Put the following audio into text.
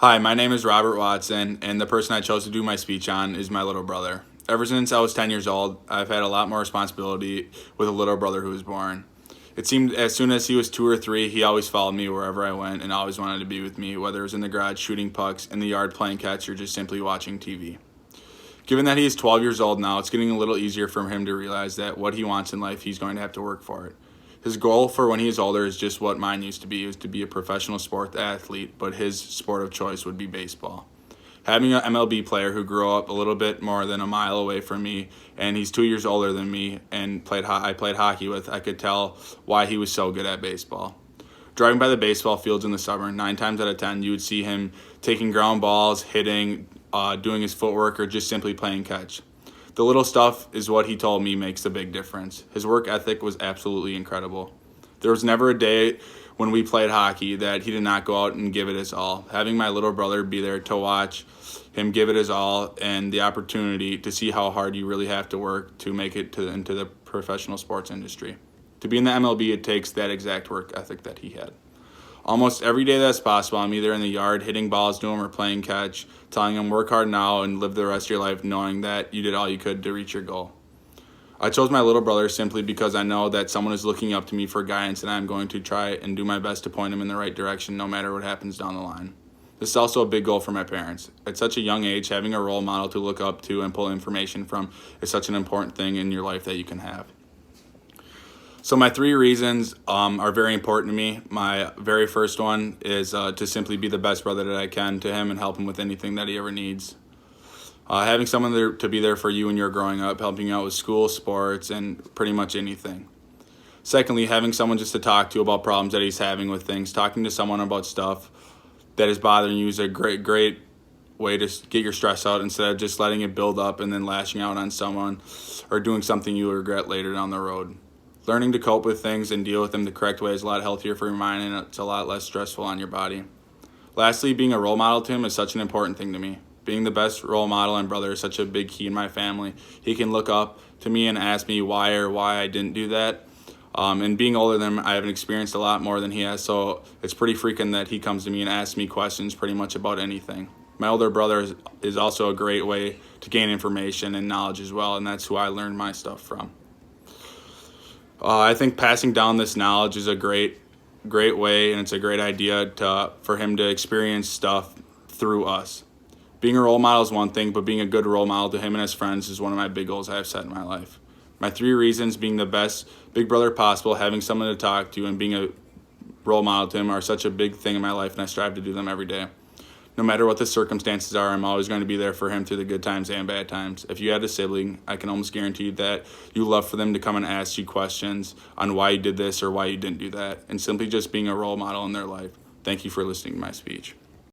Hi, my name is Robert Watson, and the person I chose to do my speech on is my little brother. Ever since I was 10 years old, I've had a lot more responsibility with a little brother who was born. It seemed as soon as he was 2 or 3, he always followed me wherever I went and always wanted to be with me, whether it was in the garage shooting pucks, in the yard playing catch, or just simply watching TV. Given that he is 12 years old now, it's getting a little easier for him to realize that what he wants in life, he's going to have to work for it. His goal for when he is older is just what mine used to be, is to be a professional sport athlete, but his sport of choice would be baseball. Having an MLB player who grew up a little bit more than a mile away from me, and he's 2 years older than me, and I played hockey with, I could tell why he was so good at baseball. Driving by the baseball fields in the summer, 9 times out of 10, you would see him taking ground balls, hitting, doing his footwork, or just simply playing catch. The little stuff is what he told me makes a big difference. His work ethic was absolutely incredible. There was never a day when we played hockey that he did not go out and give it his all. Having my little brother be there to watch him give it his all, and the opportunity to see how hard you really have to work to make it into the professional sports industry. To be in the MLB, it takes that exact work ethic that he had. Almost every day that's possible, I'm either in the yard hitting balls to him or playing catch, telling him work hard now and live the rest of your life knowing that you did all you could to reach your goal. I chose my little brother simply because I know that someone is looking up to me for guidance, and I'm going to try and do my best to point him in the right direction no matter what happens down the line. This is also a big goal for my parents. At such a young age, having a role model to look up to and pull information from is such an important thing in your life that you can have. So my 3 reasons are very important to me. My very first one is to simply be the best brother that I can to him and help him with anything that he ever needs. Having someone there to be there for you when you're growing up, helping you out with school, sports, and pretty much anything. Secondly, having someone just to talk to about problems that he's having with things. Talking to someone about stuff that is bothering you is a great way to get your stress out instead of just letting it build up and then lashing out on someone or doing something you regret later down the road. Learning to cope with things and deal with them the correct way is a lot healthier for your mind, and it's a lot less stressful on your body. Lastly, being a role model to him is such an important thing to me. Being the best role model and brother is such a big key in my family. He can look up to me and ask me why I didn't do that. And being older than him, I haven't experienced a lot more than he has, so it's pretty freaking that he comes to me and asks me questions pretty much about anything. My older brother is also a great way to gain information and knowledge as well, and that's who I learned my stuff from. I think passing down this knowledge is a great way, and it's a great idea for him to experience stuff through us. Being a role model is one thing, but being a good role model to him and his friends is one of my big goals I have set in my life. My 3 reasons, being the best big brother possible, having someone to talk to, and being a role model to him are such a big thing in my life, and I strive to do them every day. No matter what the circumstances are, I'm always going to be there for him through the good times and bad times. If you had a sibling, I can almost guarantee you that you love for them to come and ask you questions on why you did this or why you didn't do that, and simply just being a role model in their life. Thank you for listening to my speech.